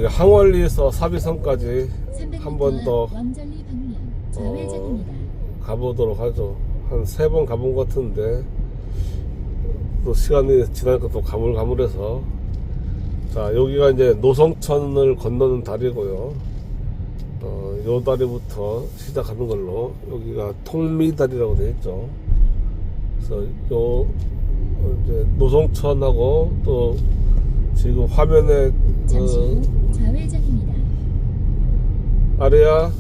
항월리에서 사비섬까지 한 번 더 가보도록 하죠. 한 3번 가본 것 같은데 또 시간이 지나니까 또 가물가물해서. 자, 여기가 이제 노성천을 건너는 다리고요. 요 다리부터 시작하는 걸로. 여기가 통미다리라고 되어 있죠. 그래서 요 이제 노성천하고 또 지금 화면에 좌회전입니다. 아래야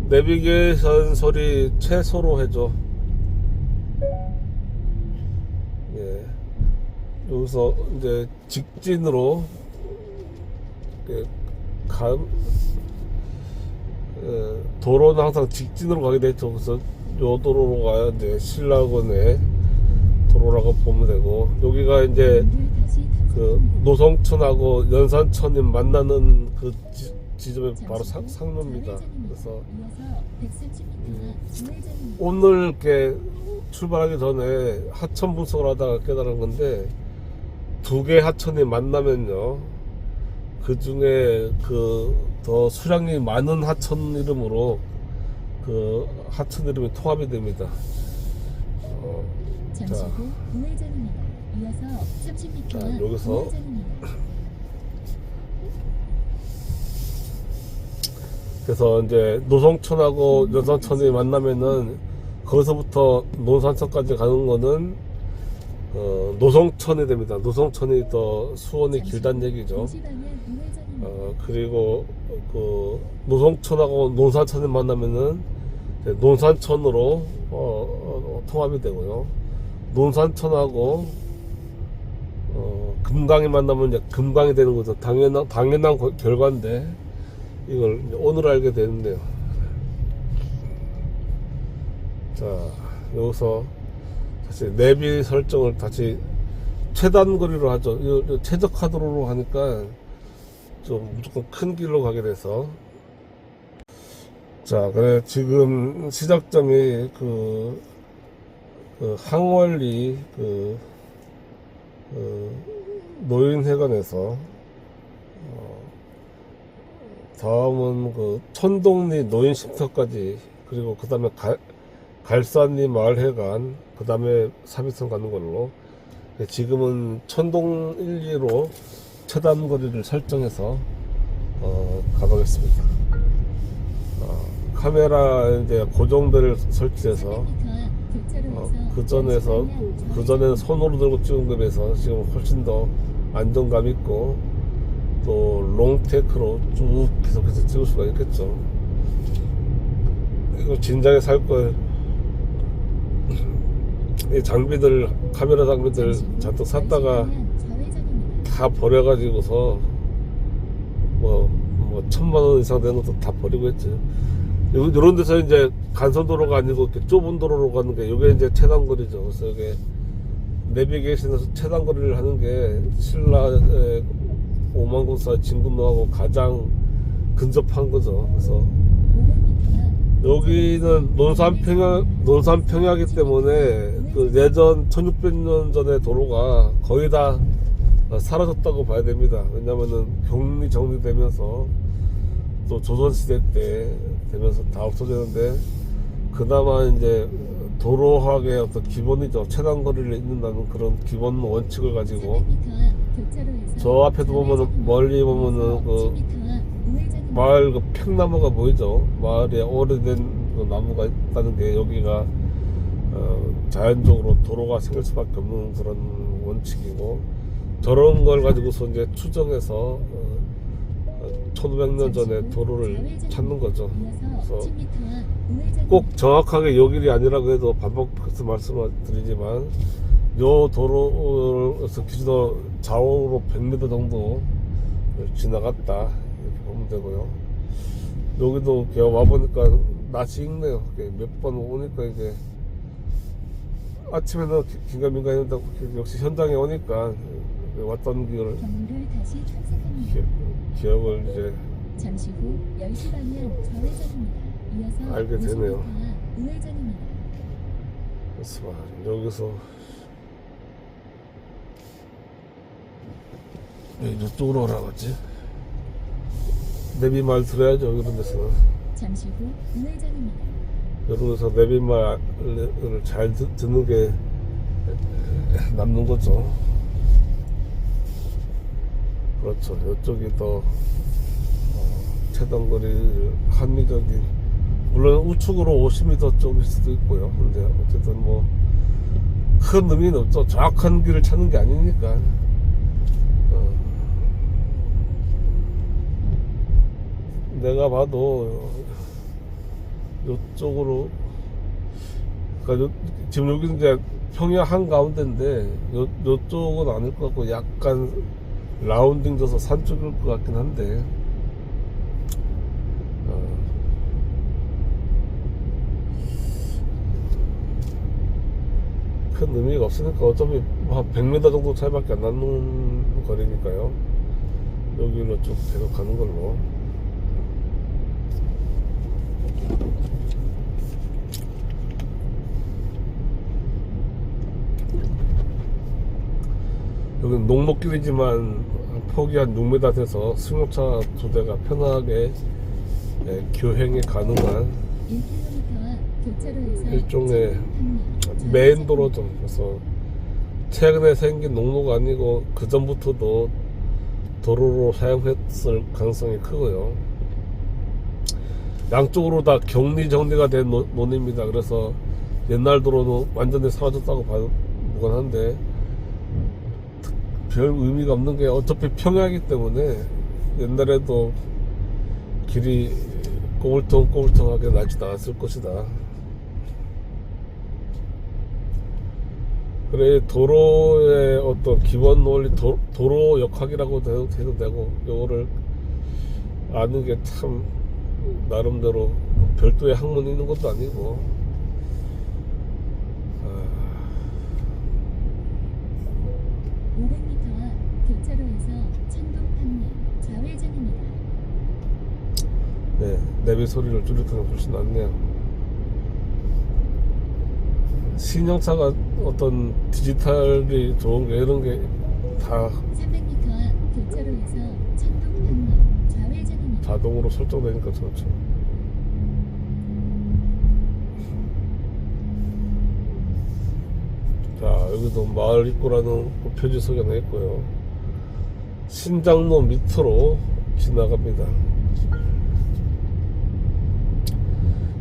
내비게이션 소리 최소로 해줘. 예. 여기서 이제 직진으로 도로는 항상 직진으로 가게 되죠. 그래서 요 도로가 이제 신라원의 도로라고 보면 되고, 여기가 이제 그 노성천하고 연산천이 만나는 그 지점에 바로 상로입니다. 그래서 오늘 이렇게 출발하기 전에 하천 분석을 하다가 깨달은 건데, 2개 하천이 만나면요, 그 중에 그 더 수량이 많은 하천 이름으로 그 하천 이름이 통합이 됩니다. 잠시 후 우회전입니다. 이어서 30m 자, 여기서 우회전입니다. 그래서 이제 노성천하고 연산천이 만나면은 거기서부터 논산천까지 가는 거는 노성천이 됩니다. 노성천이 더 수원이 길다는 얘기죠. 그리고 그 노성천하고 논산천이 만나면은 논산천으로 통합이 되고요. 논산천하고 금강이 만나면 이제 금강이 되는 거죠. 당연한 결과인데 이걸 오늘 알게 되는데요. 자, 여기서 다시 내비 설정을 다시 최단 거리로 하죠. 이 최적화 도로로 하니까 좀 무조건 큰 길로 가게 돼서. 자, 그래 지금 시작점이 그 항월리 노인회관에서 다음은 그 천동리 노인쉼터까지, 그리고 그 다음에 갈산리 마을회관, 그 다음에 사비섬 가는 걸로. 지금은 천동 1, 2로 최단 거리를 설정해서 가보겠습니다. 카메라 이제 고정대를 설치해서 그 전에는 손으로 들고 찍은 것에 비해서 지금 훨씬 더 안정감 있고 또 롱테크로 쭉 계속해서 찍을 수가 있겠죠. 이거 진작에 살 거예요. 이 장비들, 카메라 장비들 잔뜩 샀다가 다 버려가지고서 뭐 1000만원 이상 되는 것도 다 버리고 했지. 이런 데서 이제 간선도로가 아니고 이렇게 좁은 도로로 가는 게, 이게 이제 최단거리죠. 그래서 이게 내비게이션에서 최단거리를 하는 게 신라의 오만고사 진군로하고 가장 근접한 거죠. 그래서 여기는 논산평야이기 때문에 그 예전 1600년 전의 도로가 거의 다 사라졌다고 봐야 됩니다. 왜냐면은 격리 정리되면서 또 조선시대 때 되면서 다 없어지는데, 그나마 이제 도로학의 어떤 기본이죠. 최단거리를 잇는다는 그런 기본 원칙을 가지고, 저 앞에도 보면은, 멀리 보면은 그 마을 그 팽나무가 보이죠. 마을에 오래된 그 나무가 있다는 게, 여기가 자연적으로 도로가 생길 수밖에 없는 그런 원칙이고, 저런 걸 가지고서 이제 추정해서 1500년 전에 도로를 찾는 거죠. 그래서 꼭 정확하게 요 길이 아니라고 해도 반복해서 말씀을 드리지만, 요 도로에서 기준으로 좌우로 100m 정도 지나갔다 이렇게 보면 되고요. 여기도 와보니까 낯이 익네요. 몇 번 오니까 이제 아침에는 긴가민가 했는데 역시 현장에 오니까 왔던 길을 기억을 이제 잠시 후 10시 방향 좌회전입니다. 이어서 알게 되네요. 우회전입니다. 그래서 여기서 이쪽으로 오라고 했지. 내비말 들어야죠. 이런 데서는. 잠시 후 우회전입니다. 이런 데서 내비말을 잘 듣는 게 남는 거죠. 그렇죠. 이쪽이 더 최단거리 합리적인, 물론 우측으로 50m 쪽일 수도 있고요. 근데 어쨌든 뭐 큰 의미는 없죠. 정확한 길을 찾는 게 아니니까. 내가 봐도 요쪽으로, 그러니까 지금 여기는 이제 평야 한가운데인데 요쪽은 아닐 것 같고 약간 라운딩 져서 산 쪽일 것 같긴 한데, 큰 의미가 없으니까 어차피 한 100m 정도 차이밖에 안 나는 거리니까요. 여기로 쭉 계속 가는 걸로. 여기는 농목길이지만 폭이 한 6m 돼서 승용차 2대가 편하게 교행이 가능한 1km 교차로에서 일종의 전방 메인 도로죠. 그래서 최근에 생긴 농로가 아니고 그 전부터도 도로로 사용했을 가능성이 크고요. 양쪽으로 다 격리 정리가 된 논입니다. 그래서 옛날 도로는 완전히 사라졌다고 봐도 무관한데, 별 의미가 없는 게 어차피 평야이기 때문에 옛날에도 길이 꼬불통꼬불통하게 나지도 않았을 것이다. 그래, 도로의 어떤 기본 논리, 도로 역학이라고 해도 되고, 요거를 아는 게 참 나름대로 별도의 학문이 있는 것도 아니고. 500m 앞 교차로에서 천동 방면 좌회전입니다. 네, 내비 소리를 줄였다는 게 훨씬 낫네요. 신형차가 어떤 디지털이 좋은 게 이런 게 다 300m 앞 교차로에서 천동 방면 좌회전입니다. 자동으로 설정되니까 좋죠. 자, 여기도 마을 입구라는 표지 소개가 있고요. 신장로 밑으로 지나갑니다.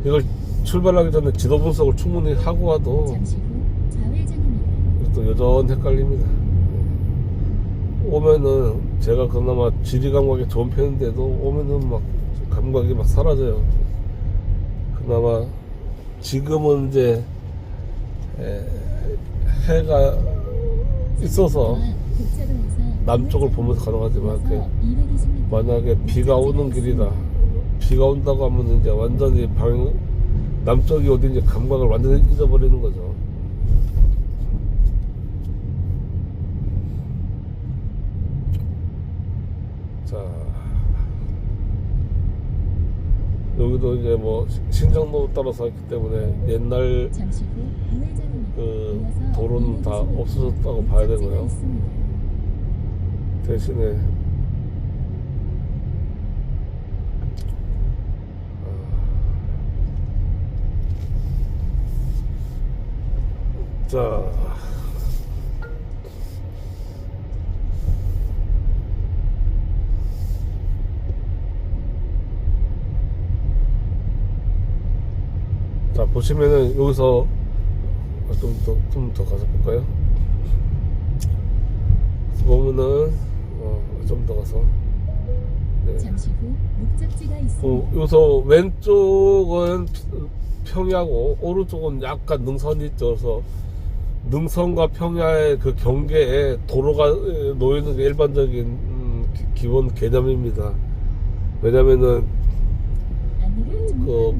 이걸 출발하기 전에 지도 분석을 충분히 하고 와도 잠시 후 좌회전입니다. 또 여전히 헷갈립니다. 오면은 제가 그나마 지리 감각이 좋은 편인데도 오면은 막 감각이 막 사라져요. 그나마 지금은 이제 해가 있어서 남쪽을 보면서 가능하지만 만약에 비가 오는 길이다, 비가 온다고 하면 이제 완전히 남쪽이 어딘지 감각을 완전히 잊어버리는 거죠. 자, 여기도 이제 뭐 신장로 따라서 했기 때문에 옛날 잠시 후 우회전입니다. 그 이어서 도로는 다 이어지는 없어졌다고 봐야 목적지가 되고요. 있습니다. 대신에 자, 보시면은 여기서 좀 더 가서 볼까요? 보면은 좀 더 가서, 네. 잠시 후 목적지가 있습니다. 여기서 왼쪽은 평야고 오른쪽은 약간 능선이 있죠. 그래서 능선과 평야의 그 경계에 도로가 놓이는 게 일반적인 기본 개념입니다. 왜냐면은 그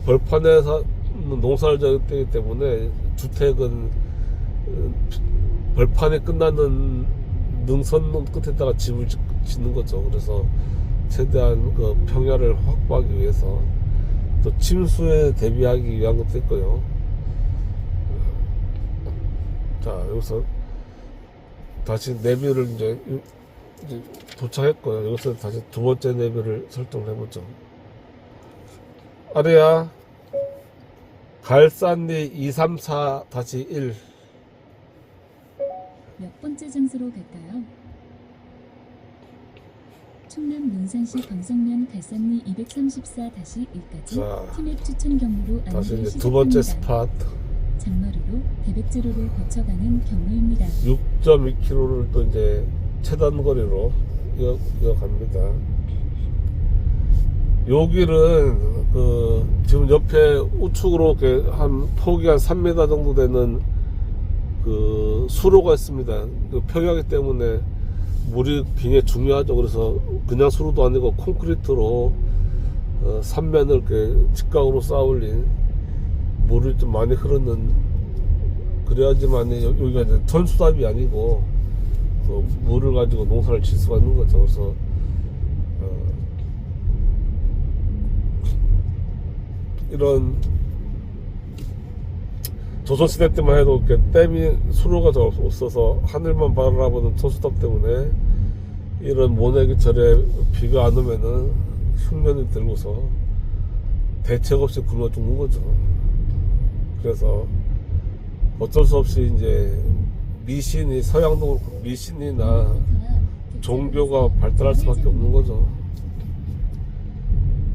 벌판에서 농사를 지었기 때문에 주택은 벌판이 끝나는 능선 끝에다가 집을 짓는 거죠. 그래서 최대한 그 평야를 확보하기 위해서, 또 침수에 대비하기 위한 것도 있고요. 자, 여기서 다시 내비를 이제 이제 도착했고요. 여기서 다시 두 번째 내비를 설정을 해보죠. 아래야 갈산리 234-1. 몇 번째 장소로 갈까요? 충남 논산시 광성면 갈산리 234-1까지 자, 티맵 추천 경로로 다시 안내 이제 두 번째 시작합니다. 스팟 장마루로 대백제로를 거쳐가는 경로입니다. 6.2km를 또 이제 최단거리로 이어갑니다. 요 길은 지금 옆에 우측으로 이렇게 한 폭이 한 3m 정도 되는 수로가 있습니다. 평야기 때문에 물이 굉장히 중요하죠. 그래서 그냥 수로도 아니고 콘크리트로 삼면을 이렇게 직각으로 쌓아 올린 물이 좀 많이 흐르는, 그래야지만 여기가 이제 전수답이 아니고 물을 가지고 농사를 질 수가 있는 거죠. 그래서 이런 조선시대 때만 해도 이렇게 댐이 수로가 없어서 하늘만 바라보는 전수답 때문에 이런 모내기철에 비가 안 오면은 흉년이 들고서 대책 없이 굶어 죽는 거죠. 그래서 어쩔 수 없이 이제 미신이, 서양도 그렇고 미신이나 종교가 발달할 수밖에 없는 거죠.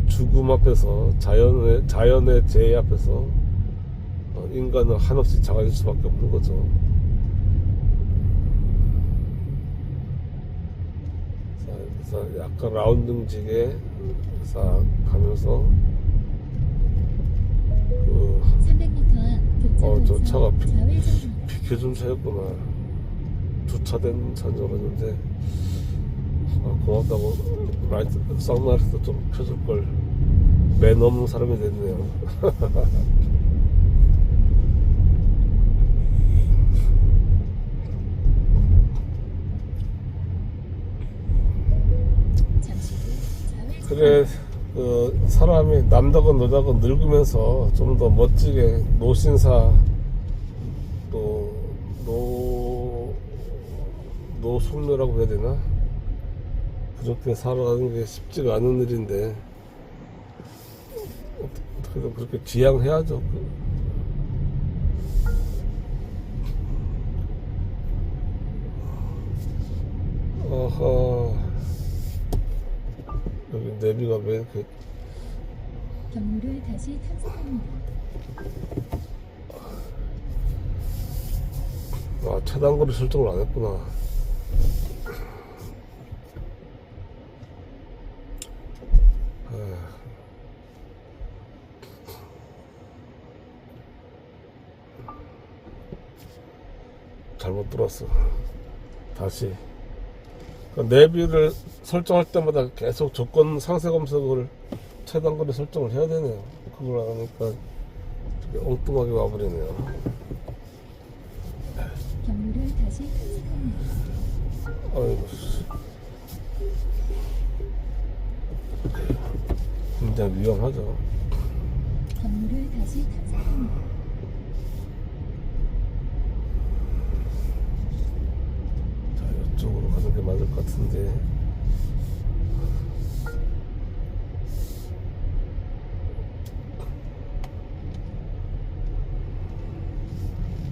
죽음 앞에서, 자연의 재해 앞에서 인간은 한없이 작아질 수밖에 없는 거죠. 자, 그래서 약간 라운딩지게 싹 가면서 300m 앞 저 차가 좌회전입니다. 비켜준 차였구나. 주차된 차인 줄 알았는데, 고맙다고 라이트 쌍라이트도 좀 켜줄걸. 맨 없는 사람이 됐네요. 잠시 후 좌회전. 그래, 사람이 남자건 여자건 늙으면서 좀 더 멋지게 노신사, 또 노숙녀라고 해야 되나? 그렇게 살아가는 게 쉽지가 않은 일인데 어떻게든 그렇게 지향해야죠. 어허, 여기 내비가 왜 이렇게 경로를 다시 탐색합니다. 차단거리 설정을 안 했구나. 잘못 들었어. 다시 내비를 설정할 때마다 계속 조건 상세 검색을 최단거리 설정을 해야 되네요. 그걸 안 하니까 되게 엉뚱하게 와버리네요. 경로를 다시 탐색합니다. 아이고, 굉장히 위험하죠. 경로를 다시 탐색합니다. 자, 이쪽으로 가는 게 맞을 것 같은데.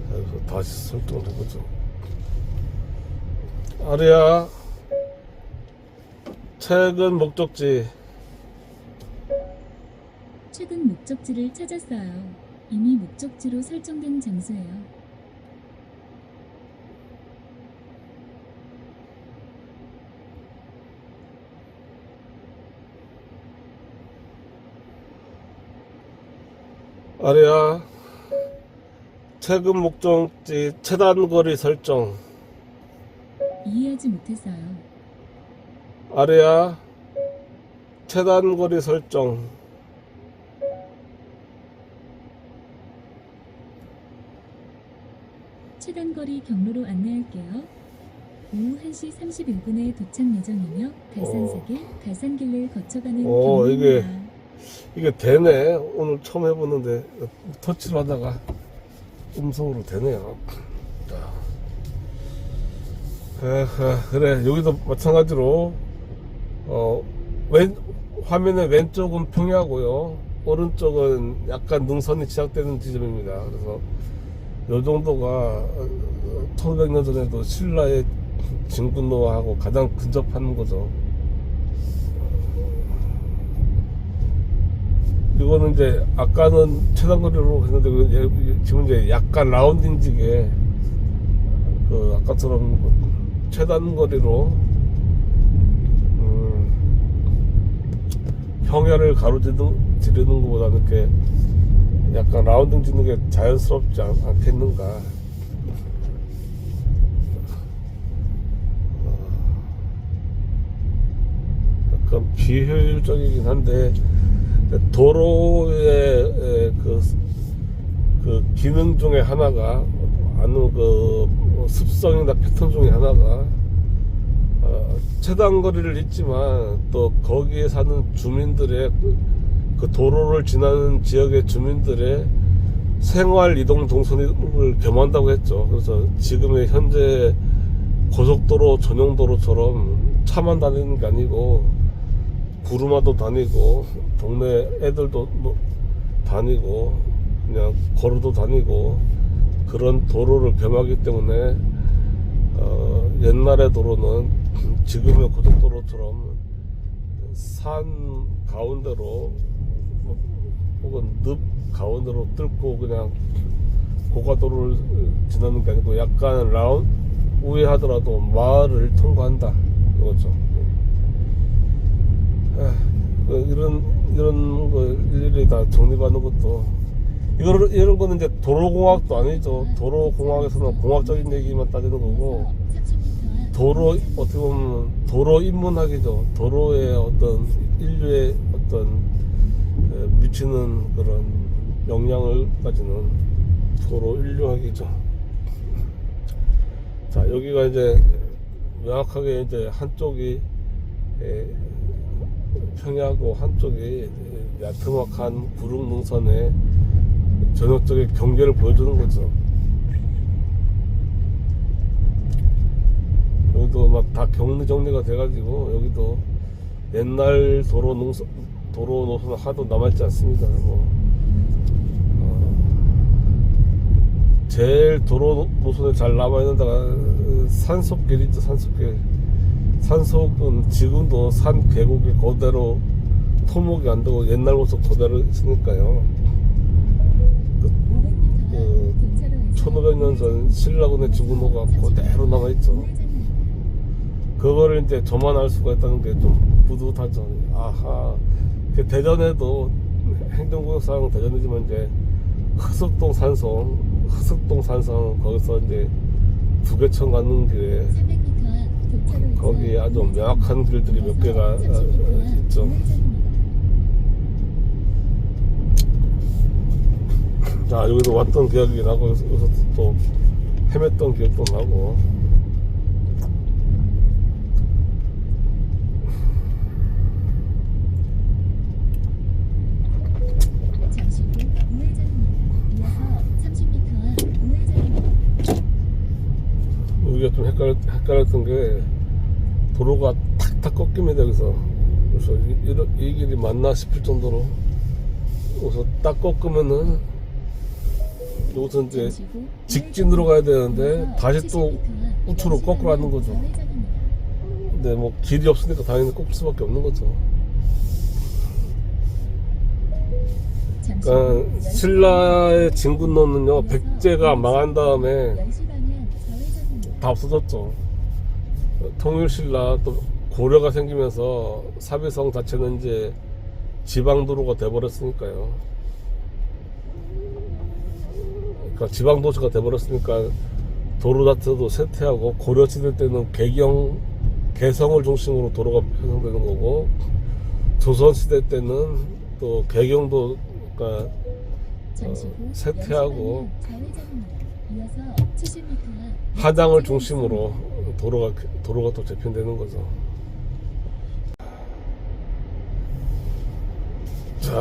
자, 여기서 다시 설정을 해보죠. 아래야, 최근 목적지. 최근 목적지를 찾았어요. 이미 목적지로 설정된 장소예요. 아래야, 최근 목적지 최단거리 설정. 이해하지 못했어요. 아래야, 최단거리 설정. 최단거리 경로로 안내할게요. 오후 1시 31분에 도착 예정이며 갈산사길, 갈산길을 거쳐가는 경로입니다. 이게 되네. 오늘 처음 해보는데 터치를 하다가 음성으로 되네요. 자, 그래 여기도 마찬가지로 화면의 왼쪽은 평야고요, 오른쪽은 약간 능선이 시작되는 지점입니다. 그래서 요 정도가 1500년 전에도 신라의 진군로하고 가장 근접한 거죠. 이거는 이제 아까는 최단거리로 했는데 지금 이제 약간 라운딩지게 아까처럼 최단거리로 평야를 가로지르는 것보다는 이렇게 약간 라운딩 짓는 게 자연스럽지 않겠는가. 약간 비효율적이긴 한데 도로의 그 기능 중에 하나가, 아니면 습성이나 패턴 중에 하나가 최단거리를 잇지만 또 거기에 사는 주민들의 그 도로를 지나는 지역의 주민들의 생활 이동 동선을 겸한다고 했죠. 그래서 지금의 현재 고속도로 전용도로처럼 차만 다니는 게 아니고 구루마도 다니고 동네 애들도 다니고 그냥 걸어도 다니고 그런 도로를 겸하기 때문에 옛날의 도로는 지금의 고속도로처럼 산 가운데로 혹은 늪 가운데로 뚫고 그냥 고가도로를 지나는 게 아니고 약간 우회하더라도 마을을 통과한다 이거죠. 이런 거 일일이 다 정리받는 것도, 이런 거는 이제 도로공학도 아니죠. 도로공학에서는 공학적인 얘기만 따지는 거고, 도로 어떻게 보면 도로 인문학이죠. 도로의 어떤 인류의 어떤 미치는 그런 영향을 따지는 도로 인류학이죠. 자, 여기가 이제 명확하게 이제 한쪽이 평야고 한쪽이 야트막한 구릉능선의 전역적인 경계를 보여주는 거죠. 여기도 막 다 정리가 돼가지고 여기도 옛날 도로 노선 하도 남아있지 않습니다. 제일 도로 노선에 잘 남아있는 데가 산속길이죠. 산속은 지금도 산 계곡이 그대로 토목이 안 되고 옛날 모습 그대로 있으니까요. 1500년 전 신라군의 진군로가 그대로 남아있죠. 그거를 이제 저만 알 수가 있다는 게 좀 뿌듯하죠. 아하. 대전에도 행정구역상 대전이지만 이제 흑석동 산성 거기서 이제 부계천 가는 길에 거기에 아주 명확한 길들이 몇 개가 있죠. 자, 여기도 왔던 기억이 나고 여기서 또 헤맸던 기억도 나고. 우리가 좀 헷갈렸던 게 도로가 탁탁 꺾입니다. 여기서 그래서 이 길이 맞나 싶을 정도로 여기서 딱 꺾으면은 여기서 이제 직진으로 가야 되는데 다시 또 우측으로 거꾸로 하는 거죠. 근데 뭐 길이 없으니까 당연히 꺾을 수밖에 없는 거죠. 그러니까 신라의 진군로는요, 백제가 망한 다음에 다 없어졌죠. 통일신라 또 고려가 생기면서 사비성 자체는 이제 지방도로가 돼버렸으니까요. 그러니까 지방도시가 돼버렸으니까 도로 자체도 쇠퇴하고, 고려시대 때는 개성을 중심으로 도로가 형성되는 거고, 조선시대 때는 또 개경도 그러니까 쇠퇴하고 하장을 중심으로 도로가 또 재편되는 거죠. 자,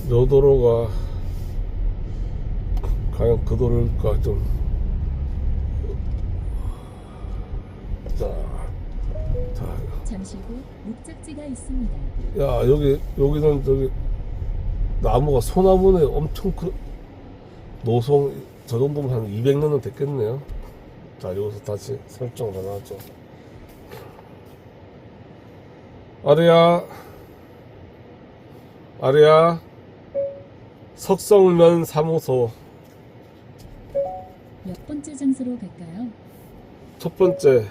요 도로가 과연 그 도로일까 좀 잠시 후 목적지가 있습니다. 야, 여기는 저기 나무가 소나무네. 엄청 노송 저 정도면 한 200년은 됐겠네요. 자, 여기서 다시 설정을 하나 하죠. 아래야 석성면 사무소. 몇 번째 장소로 갈까요? 첫 번째.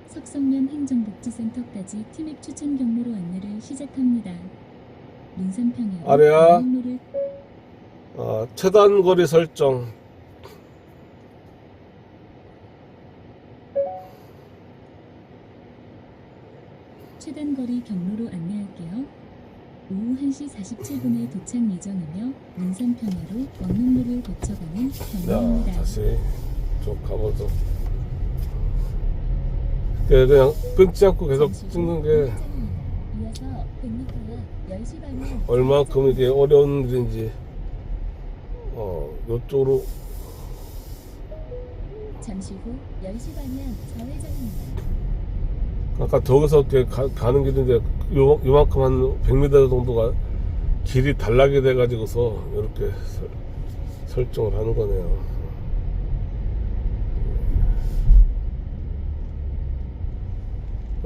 석성면 행정복지센터까지 티맵 추천 경로로 안내를 시작합니다. 눈산평야 아래야. 경로를 최단 거리 설정. 최단 거리 경로로 안내할게요. 오후 1시 47분에 도착 예정이며 눈산평야로 원룸로를 거쳐가는 자, 경로입니다. 다시 쭉 가보죠. 그냥 끊지 않고 계속 찍는 게 이어서 100m 10시 방향 얼마큼 이게 어려운 일인지 이쪽으로. 잠시 후 10시 방향 좌회전입니다. 아까 저기서 이렇게 가는 길인데 요만큼 한 100m 정도가 길이 단락이 돼가지고서 이렇게 설정을 하는 거네요.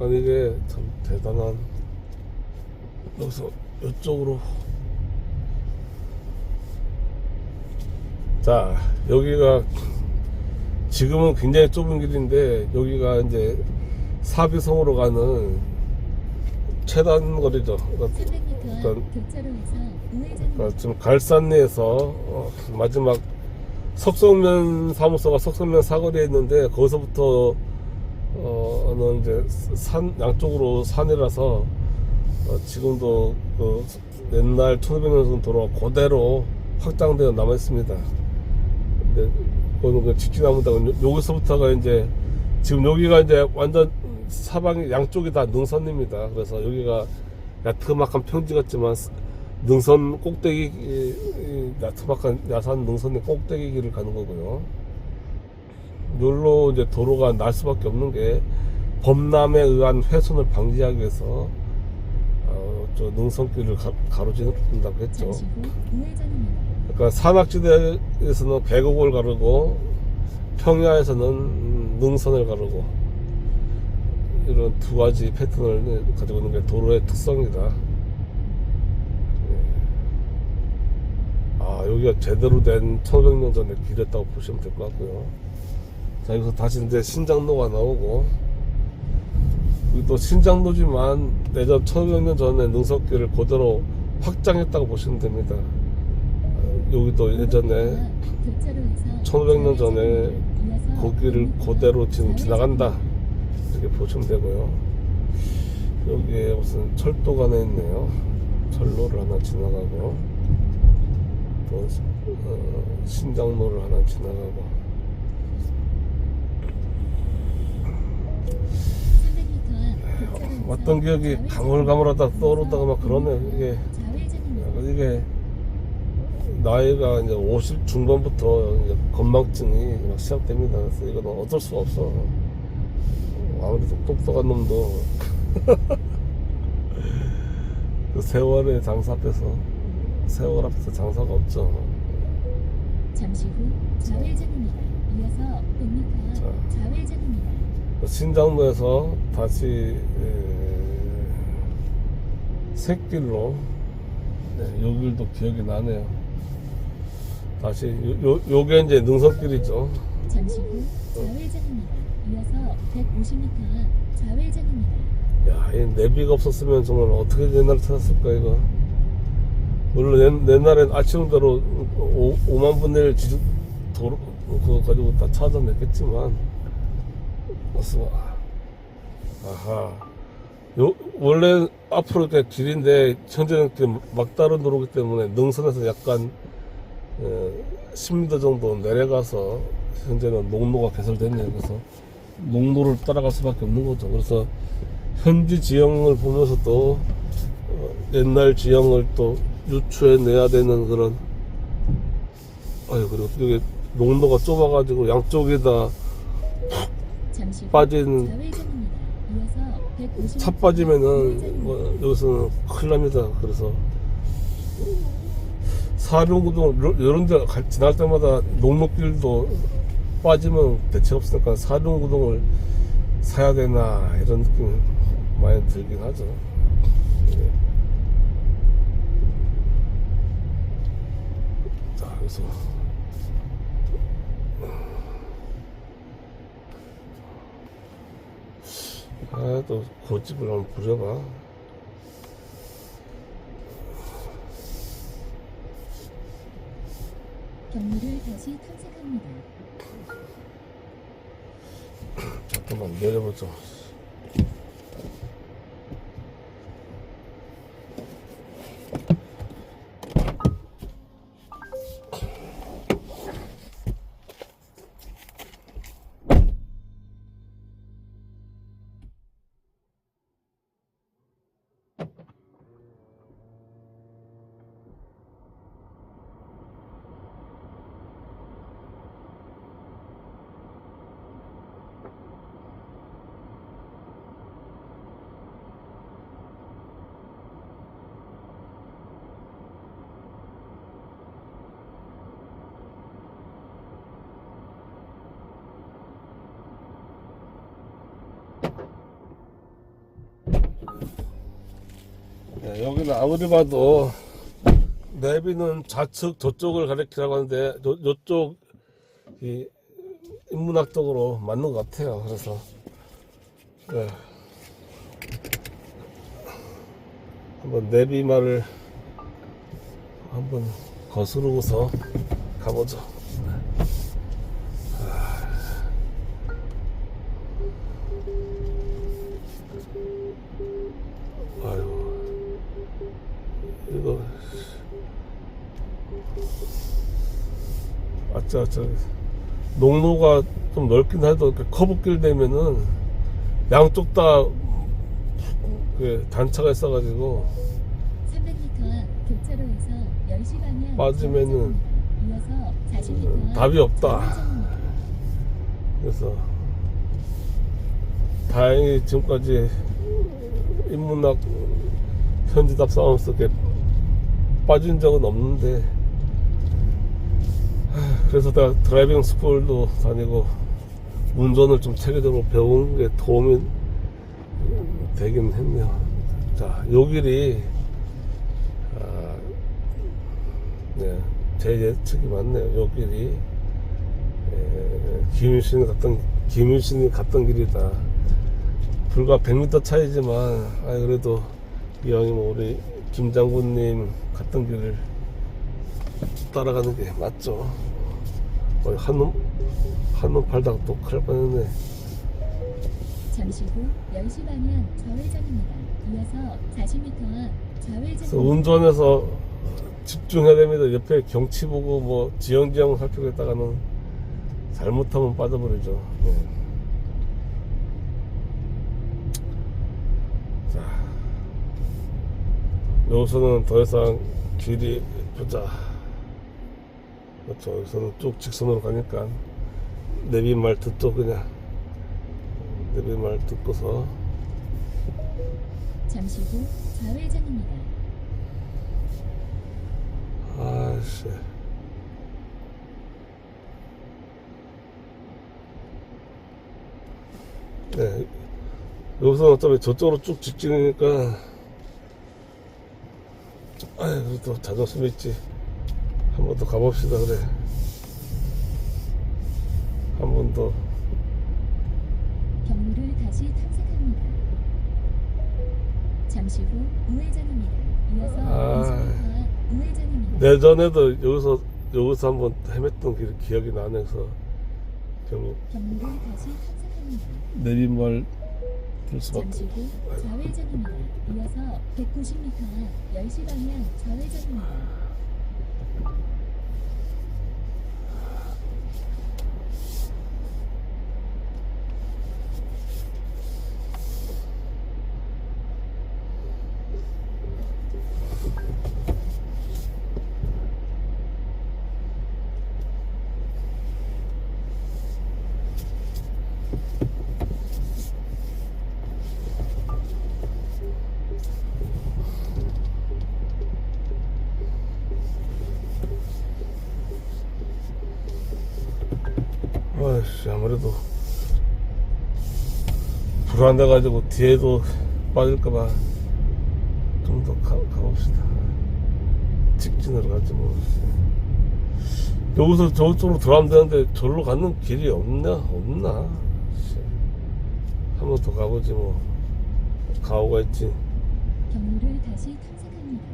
아니 이게 참 대단한. 여기서 이쪽으로. 자, 여기가 지금은 굉장히 좁은 길인데 여기가 이제 사비성으로 가는 최단 거리죠. 300m 교차로에서 우회전입니다. 지금 갈산리에서 마지막 석성면 사무소가 석성면 사거리에 있는데 거기서부터 는 이제 산 양쪽으로 산이라서 지금도 그 옛날 1500년 도로가 그대로 확장되어 남아 있습니다. 근데 그거는 그 직진나무다. 여기서부터가 이제 지금 여기가 이제 완전 사방이 양쪽이 다 능선입니다. 그래서 여기가 야트막한 평지 같지만 능선 꼭대기, 야트막한 야산 능선의 꼭대기 길을 가는 거고요. 여기로 이제 도로가 날 수밖에 없는 게 범람에 의한 훼손을 방지하기 위해서 저 능선길을 가로지른다고 했죠. 잠시 후 우회전입니다. 그러니까 산악지대에서는 계곡을 가르고 평야에서는 능선을 가르고 이런 두 가지 패턴을 가지고 있는 게 도로의 특성이다. 여기가 제대로 된 1500년 전의 길이었다고 보시면 될 것 같고요. 자, 여기서 다시 이제 신장로가 나오고, 여기도 신장로지만 예전 1500년 전에 능선길을 그대로 확장했다고 보시면 됩니다. 여기도 예전에 1500년 전에 거기를 그대로 지금 지나간다, 이렇게 보시면 되고요. 여기에 무슨 철도가 하나 있네요. 철로를 하나 지나가고, 또 신장로를 하나 지나가고. 왔던 기억이 가물가물하다 떠오르다가 막 그러네. 이게 나이가 이제 50 중반부터 이제 건망증이 막 시작됩니다. 그래서 이건 어쩔 수가 없어. 아무리 똑똑한 놈도 그 세월의 장사 앞에서, 세월 앞에서 장사가 없죠. 잠시 후 좌회전입니다. 이어서 100m 좌회전입니다. 신장로에서 다시 샛길로, 요 길도 기억이 나네요. 다시 요게 이제 능선길이죠. 잠시 후 좌회전입니다. 이어서 150m 좌회전입니다. 야, 이 내비가 없었으면 정말 어떻게 옛날에 찾았을까 이거. 물론 옛날엔 아침대로 5만 분의 1 도로 그거 가지고 다 찾아냈겠지만, 원래 앞으로 이렇게 길인데 현재는 막다른 도로기 때문에 능선에서 약간 10m 정도 내려가서 현재는 농로가 개설됐네요. 그래서 농로를 따라갈 수밖에 없는 거죠. 그래서 현지 지형을 보면서 또 옛날 지형을 또 유추해 내야 되는 그런. 그리고 이게 농로가 좁아가지고 양쪽에다 잠시 후 빠진 좌회전입니다. 이어서 150m 차 빠지면은 우회전입니다. 뭐 여기서는 큰일 납니다. 그래서 사륜구동 이런 데 지날 때마다 녹록길도 빠지면 대책 없으니까 사륜구동을 사야 되나 이런 느낌이 많이 들긴 하죠. 네. 자, 그래서 또 고집을 한번 부려봐. 경로를 다시 탐색합니다. 잠깐만 내려보자. 네, 여기는 아무리 봐도 내비는 좌측 저쪽을 가리키라고 하는데 요쪽 이 인문학적으로 맞는 것 같아요. 그래서 네. 한번 내비말을 한번 거스르고서 가보죠. 아유, 이거 아짜 농로가 좀 넓긴 해도 이렇게 커브길 되면은 양쪽 다 그 단차가 있어가지고 300m 교차로에서 10시 방향 빠지면은 이어서 40m 답이 없다. 그래서 다행히 지금까지 인문학 현지답 싸움에서 이렇게 빠진 적은 없는데, 그래서 내가 드라이빙 스쿨도 다니고 운전을 좀 체계적으로 배우는 게 도움이 되긴 했네요. 자, 요 길이 네, 제 예측이 맞네요. 요 길이 김유신이 갔던 길이다. 불과 100m 차이지만 그래도 이왕이면 우리 김 장군님 갔던 길을 따라가는 게 맞죠. 한눈 팔다가 또 큰일 날 뻔했네. 잠시 후 10시 방향 좌회전입니다. 이어서 40m 앞 그래서 좌회전입니다. 운전해서 집중해야 됩니다. 옆에 경치 보고 뭐 지형지형 살피고 있다가는 잘못하면 빠져버리죠. 네. 자, 여기서는 더 이상 길이 보자. 그렇죠. 여기서는 쭉 직선으로 가니까 내비말 듣죠. 그냥 내비말 듣고서 잠시 후 좌회전입니다. 아씨, 네, 여기서는 어차피 저쪽으로 쭉 직진이니까 그래도 자존심 있지. 한 번 더 가봅시다. 그래, 한 번 더. 경로를 다시 탐색합니다. 잠시 후 우회전입니다. 이어서 20m 앞 우회전입니다. 내전에도 여기서 한번 헤맸던 기억이 나면서 결국 경로를 다시 탐색합니다. 내비말 들 수밖에. 잠시 후 좌회전입니다. 이어서 190m 앞 10시 방향 좌회전입니다. 아이씨, 아무래도 불안해가지고 뒤에도 빠질까봐 좀 더 가봅시다. 직진으로 가지 뭐. 여기서 저쪽으로 들어가면 되는데 절로 가는 길이 없나? 씨. 한 번 더 가보지 뭐. 가오가 있지. 경로를 다시 탐색합니다.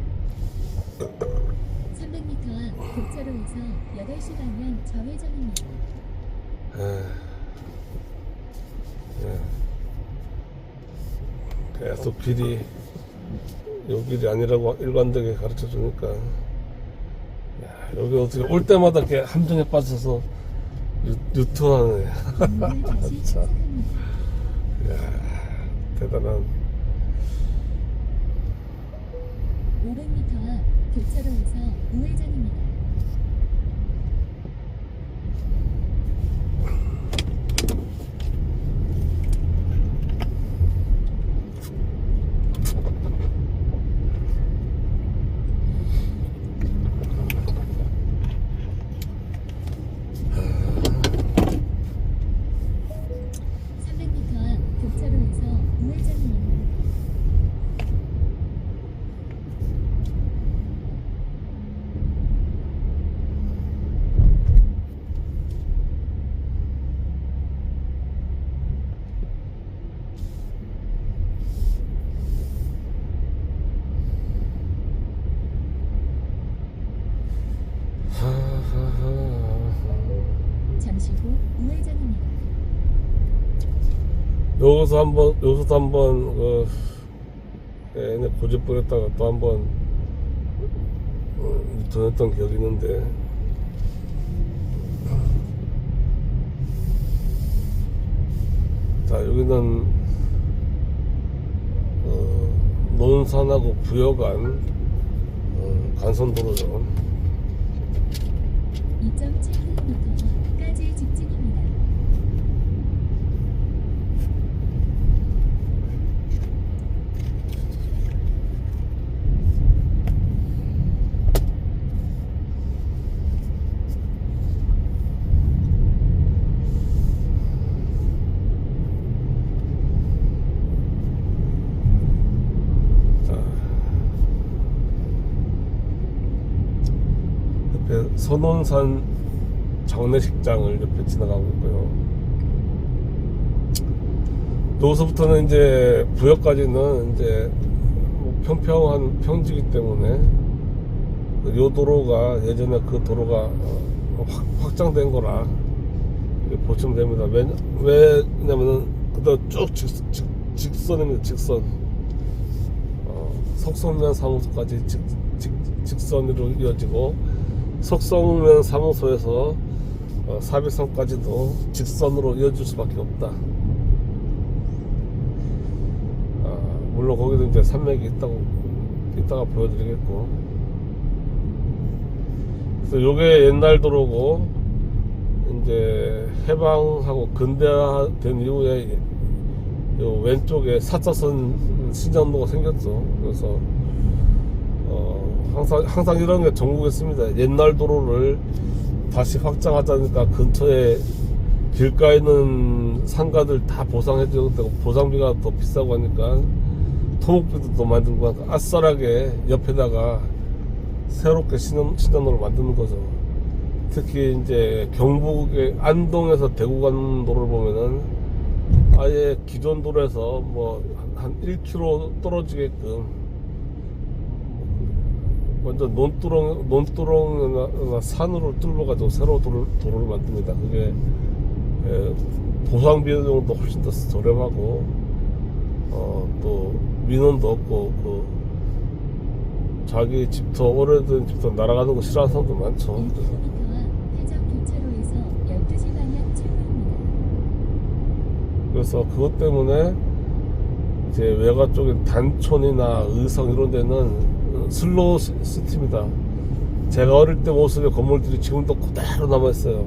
300m 앞 교차로에서 8시 방향 좌회전입니다. 계속 길이 요 길이 아니라고 일관되게 가르쳐 주니까 여기 어떻게 올 때마다 이렇게 함정에 빠져서 유턴하네. 경로를 다시 자. 탐색합니다. 대단한. 500m 앞 교차로에서 우회전입니다. 교차로에서 우회전입니다. 잠시 후 우회전입니다. 여기서도 한번 얘네 고집 부렸다가 또 한번 유턴했던 기억이 있는데. 자, 여기는 논산하고 부여간 간선도로죠. 2.7km까지 직진입니다. 선원산 장례식장을 옆에 지나가고 있고요. 여기서부터는 이제 부여까지는 이제 평평한 평지이기 때문에 이 도로가 예전에 그 도로가 확장된 거라 보시면 됩니다. 왜냐면은 그대로 쭉 직선입니다. 직선. 석성면 사무소까지 직선으로 이어지고, 석성면 사무소에서 사백성까지도 직선으로 이어질 수밖에 없다. 물론 거기도 이제 산맥이 이따가 보여드리겠고. 그래서 요게 옛날 도로고, 이제 해방하고 근대화된 이후에 요 왼쪽에 4차선 신장로가 생겼죠. 그래서 항상 이런 게 전국에 있습니다. 옛날 도로를 다시 확장하자니까 근처에 길가에 있는 상가들 다 보상해주고, 보상비가 더 비싸고 하니까 토목비도 더 만들고 하니까 아싸라게 옆에다가 새롭게 신전로를 만드는 거죠. 특히 이제 경북의 안동에서 대구 가는 도로를 보면은 아예 기존 도로에서 뭐 한 1km 떨어지게끔 완전 논두렁이나 산으로 뚫어가지고 새로 도로를 만듭니다. 그게 보상 비용도 훨씬 더 저렴하고, 또 민원도 없고, 자기 집터, 오래된 집터 날아가는 거 싫어하는 사람도 많죠. 1km 회전 교차로에서 12시 방향 출구입니다. 그래서 그것 때문에 이제 외가 쪽에 단촌이나 의성 이런 데는 슬로우 시티입니다. 제가 어릴 때 모습의 건물들이 지금도 그대로 남아있어요.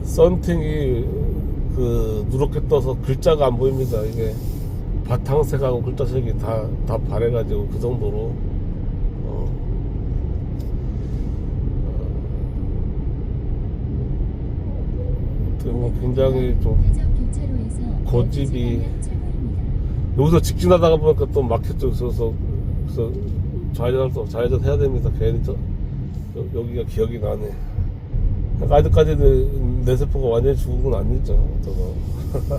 썬팅이 그 누렇게 떠서 글자가 안 보입니다. 이게 바탕색하고 글자색이 다 바래가지고 그 정도로 굉장히 좀 회전 교차로에서 고집이 12시 방향 출구입니다. 여기서 직진하다가 보니까 또 막혔죠. 그래서 좌회전 해야 됩니다. 괜히 여기가 기억이 나네. 아직까지는 내 세포가 완전히 죽은 건 아니죠. 저거. 300m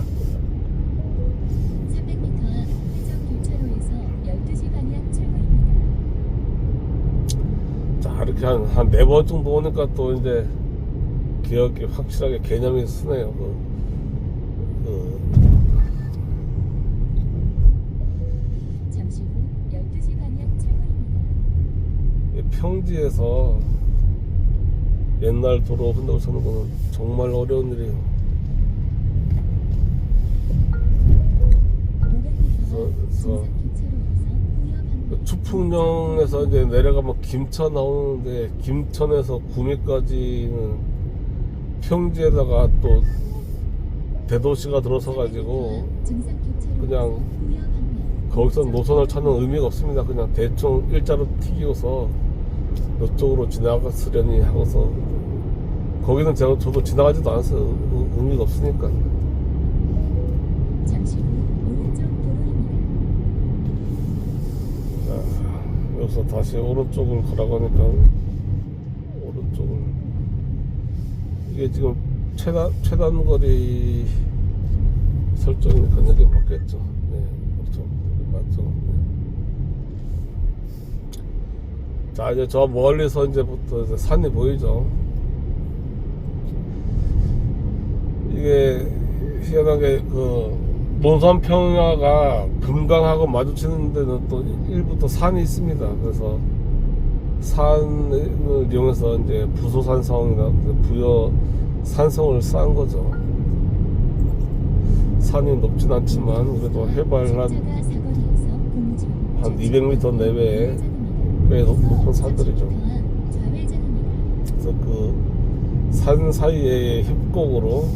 앞 회전 교차로에서 12시 방향 출구입니다. 자, 이렇게 한 4번 정도 오니까 또 이제 기억이 확실하게 개념이 쓰네요. 잠시 후 12시 방향 출구입니다. 평지에서 옛날 도로 흔들어 서는 거는 정말 어려운 일이에요. 500m 그래서 교차로에서 추풍령에서 이제 내려가면 김천 나오는데 김천에서 구미까지는 평지에다가 또 대도시가 들어서 가지고 그냥 거기서 노선을 찾는 의미가 없습니다. 그냥 대충 일자로 튀기고서 이쪽으로 지나갔으려니 하고서 거기는 저도 지나가지도 않았어요. 의미가 없으니까. 잠시 후 오른쪽 도로입니다. 자, 여기서 다시 오른쪽을 가라고 하니까 오른쪽을 이게 지금 최단 거리 설정이니까 여기 맞겠죠. 네, 그렇죠. 맞죠. 네. 자, 이제 저 멀리서 이제부터 이제 산이 보이죠. 이게 희한하게 그 논산평야가 금강하고 마주치는 데는 또 일부 또 산이 있습니다. 그래서 산을 이용해서 이제 부소산성이나 부여 산성을 쌓은 거죠. 산이 높진 않지만 그래도 해발 한 200m 내외에 꽤 높은 산들이죠. 그래서 그 산 사이의 협곡으로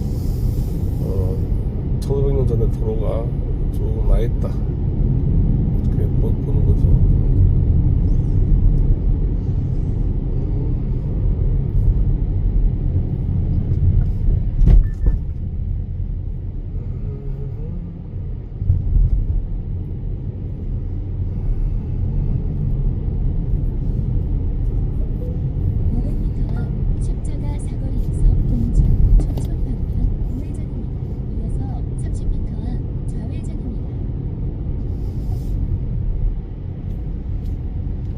1500년 전에 도로가 쭉 나 있다. 이렇게 보는 거죠.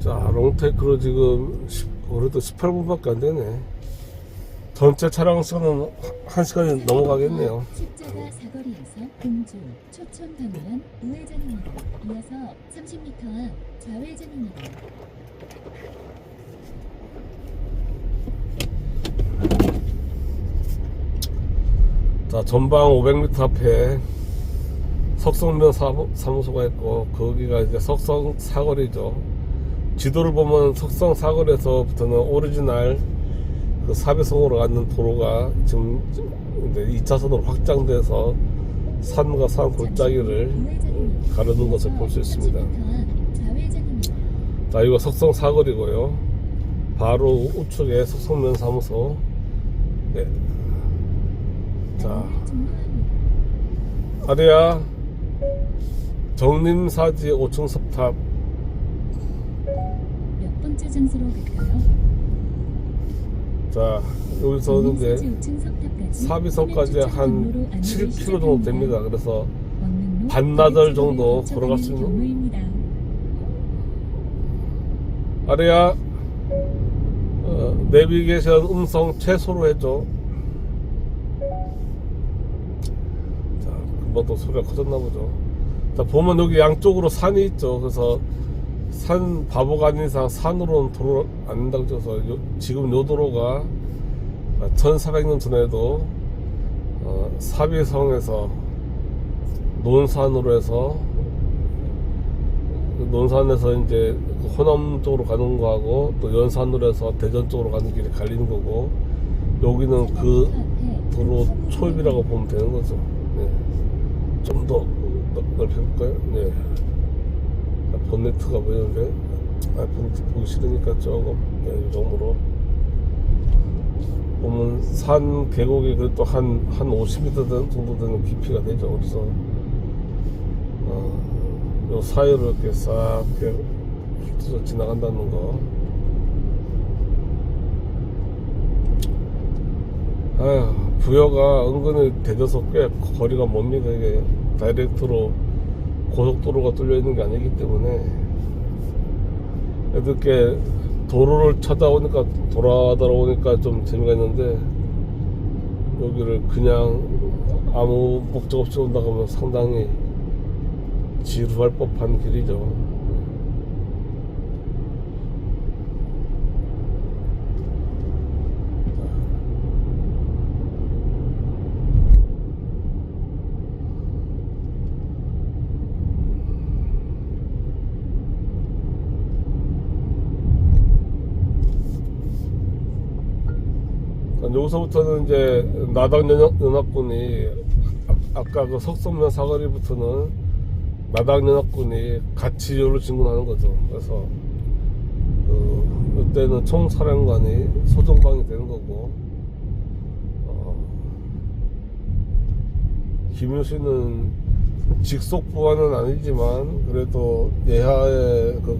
자, 롱테크로 지금 그래도 18분밖에 안 되네. 전체 차량 시간은 1시간이 넘어가겠네요. 십자가 사거리에서 공주 초촌 방면 우회전입니다. 이어서 30m 앞 좌회전입니다. 자, 전방 500m 앞에 석성면 사무소가 있고 거기가 이제 석성 사거리죠. 지도를 보면 석성 사거리에서부터는 오리지널 그 사비성으로 가는 도로가 지금 이제 2차선으로 확장돼서 산과 산 골짜기를 가르는 것을 볼 수 있습니다. 자, 이거 석성 사거리고요. 바로 우측에 석성면 사무소. 네. 자, 아래야 정림사지 5층 석탑. 몇 번째 장소로 갈까요? 자, 여기서 이제 사비서까지 한 7km 정도 됩니다. 그래서 반나절 정도 걸어갈 수 있는. 아래야 내비게이션 음성 최소로 해줘. 자, 금방 또 소리가 커졌나 보죠. 자, 보면 여기 양쪽으로 산이 있죠. 그래서 산 바보가 아닌 이상 산으로는 도로 안 된다고 해서 지금 요 도로가 1400년 전에도 사비성에서 논산으로 해서 논산에서 이제 호남 쪽으로 가는 거하고 또 연산으로 해서 대전 쪽으로 가는 길이 갈리는 거고, 여기는 그 도로 초입이라고 보면 되는 거죠. 네. 좀 더 넓혀볼까요? 네. 본네트가 보이는데, 본네트 보기 싫으니까 조금, 네, 이 정도로. 보면 산 계곡이 그래도 한 50m 정도 되는 깊이가 되죠. 그래서, 요 사이로 이렇게 싹 이렇게 훑어서 지나간다는 거. 아휴, 부여가 은근히 대져서 꽤 거리가 멉니다. 이게 다이렉트로 고속도로가 뚫려 있는 게 아니기 때문에 이렇게 도로를 찾아오니까 돌아오니까 좀 재미가 있는데, 여기를 그냥 아무 목적 없이 온다고 하면 상당히 지루할 법한 길이죠. 여기서부터는 이제 나당연합군이 아까 그 석성면 사거리부터는 나당연합군이 같이 요를 진군하는 거죠. 그래서 이때는 총사령관이 소정방이 되는 거고, 김유신은 직속 부하는 아니지만 그래도 예하의 그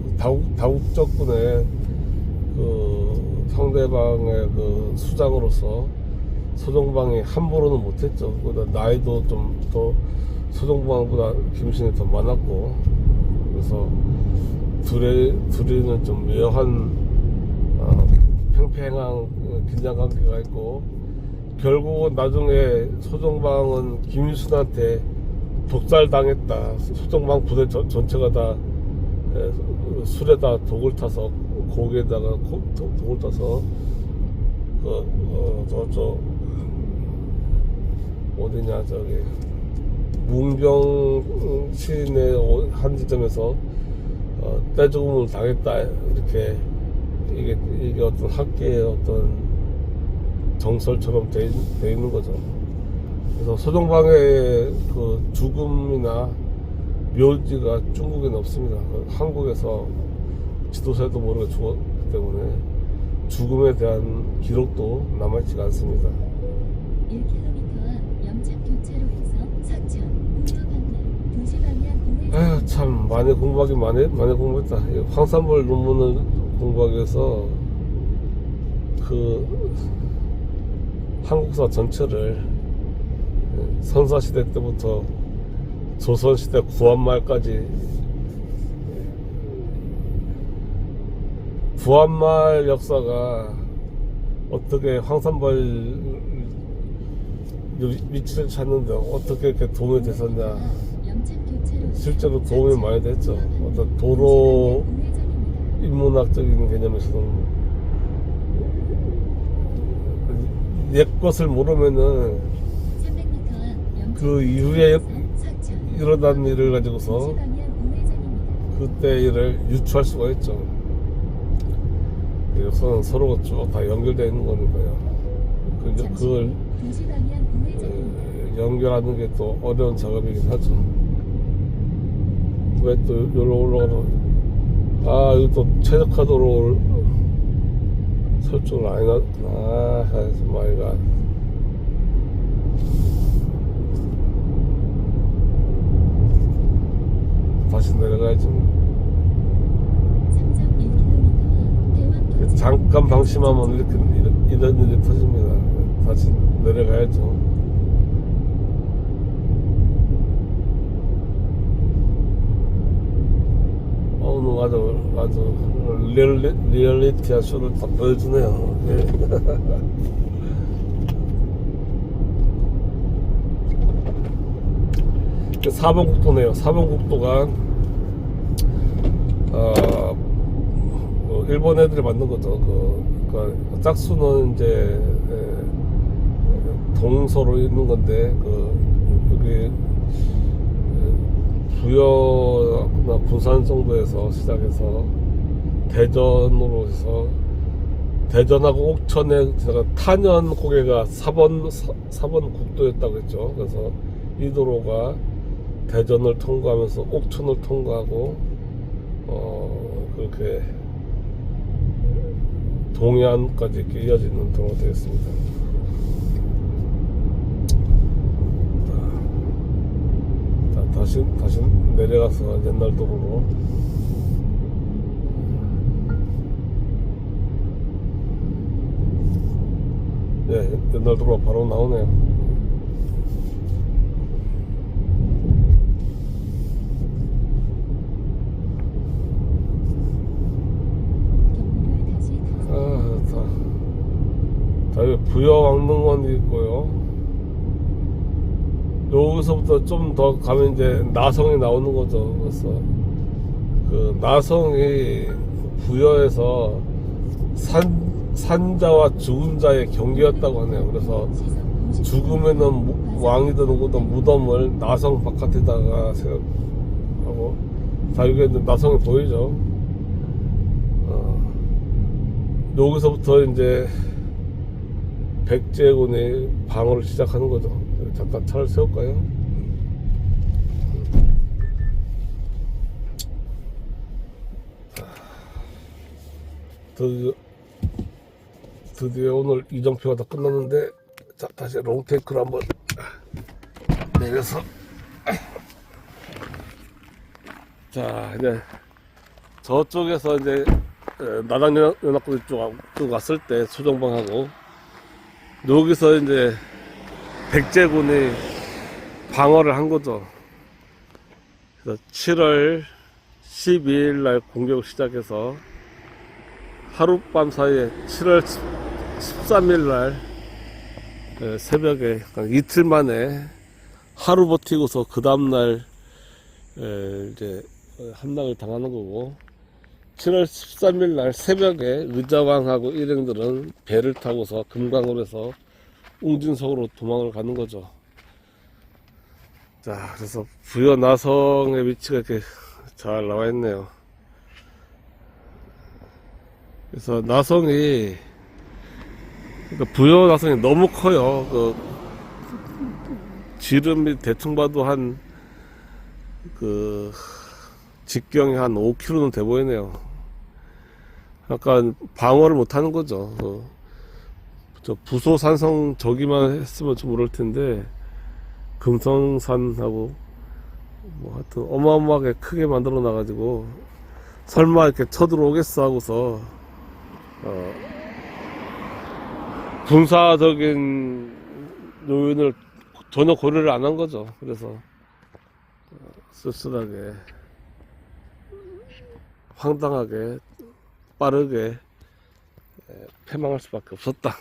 다국적군의 그 상대방의 그 수장으로서 소정방이 함부로는 못했죠. 그보다 나이도 좀 더 소정방보다 김신이 더 많았고, 그래서 둘이는 좀 묘한 팽팽한 긴장 관계가 있고, 결국은 나중에 소정방은 김유신한테 독살당했다. 소정방 부대 전체가 다 술에다 독을 타서, 고기에다가 독을 타서 저쪽 어디냐, 저기 문경 시내 한 지점에서 떼죽음을 당했다, 이렇게 이게 어떤 학계의 어떤 정설처럼 돼 있는 거죠. 그래서 소정방의 그 죽음이나 묘지가 중국에는 없습니다. 한국에서 지도사도 모르게 죽었기 때문에 죽음에 대한 기록도 남아있지가 않습니다. 1km 앞 영창교차로에서 서천, 부여 방면 2시 방향 우회전. 아휴, 참 많이 공부했다. 황산벌 논문을 공부하기 위해서 그 한국사 전체를 선사시대 때부터 조선시대 구한말까지, 구한말 역사가 어떻게 황산벌 위치를 찾는데 어떻게 이렇게 도움이 됐었냐. 실제로 도움이 많이 됐죠. 어떤 도로 인문학적인 개념에서는 옛 것을 모르면은 그 이후에 일어난 일을 가지고서 그때 일을 유추할 수가 있죠. 역사는 서로가 쭉 다 연결되어 있는 거니까요. 그걸 연결하는 게 또 어려운 작업이긴 하죠. 왜 또 여기로 올라가서, 여기 또 최적화도로 설정을 안 해놨구나. 정말 다시 내려가야지. 잠깐 방심하면 이런 일이 터집니다. 다시 내려가야죠. 오늘 아주 리얼리티한 쇼를 다 보여주네요. 네. 그 4번 국도네요. 4번 국도가 일본 애들이 만든 거죠. 그러니까 짝수는 이제 동서로 있는 건데, 여기 부여나 부산 정도에서 시작해서 대전으로 해서 대전하고 옥천에 제가 탄현 고개가 4번 국도였다고 했죠. 그래서 이 도로가 대전을 통과하면서 옥천을 통과하고 그렇게 동해안까지 이렇게 이어지는 도로가 되겠습니다. 자, 다시 내려가서 옛날 도로로. 네, 옛날 도로가 바로 나오네요. 경로를 다시 탐색. 자, 여기 부여왕릉원이 있고요. 여기서부터 좀 더 가면 이제 나성이 나오는 거죠. 그래서 그 나성이 부여에서 산자와 죽은 자의 경계였다고 하네요. 그래서 죽으면은 왕이 되는 무덤을 나성 바깥에다가 생각하고, 자, 여기 이제 나성이 보이죠? 여기서부터 이제 백제군이 방어를 시작하는 거죠. 잠깐 차를 세울까요? 드디어 오늘 이정표가 다 끝났는데, 자, 다시 롱테이크를 한번 내려서, 자, 이제 저쪽에서 이제 나당연합군 쪽 왔을 때 수정방하고, 여기서 이제 백제군이 방어를 한 거죠. 그래서 7월 12일 날 공격을 시작해서 하룻밤 사이에 7월 13일 날 새벽에 이틀 만에 하루 버티고서 그 다음날 이제 함락을 당하는 거고, 7월 13일 날 새벽에 의자왕하고 일행들은 배를 타고서 금강으로 해서 웅진성으로 도망을 가는 거죠. 자, 그래서 부여 나성의 위치가 이렇게 잘 나와 있네요. 그래서 나성이, 그러니까 부여 나성이 너무 커요. 그 지름이 대충 봐도 직경이 한 5km는 돼 보이네요. 약간 방어를 못 하는 거죠. 저 부소산성 저기만 했으면 좀 모를 텐데, 금성산하고 뭐 하여튼 어마어마하게 크게 만들어 놔가지고 설마 이렇게 쳐들어오겠어 하고서 군사적인 요인을 전혀 고려를 안 한 거죠. 그래서 쓸쓸하게, 황당하게, 빠르게 패망할 수밖에 없었다.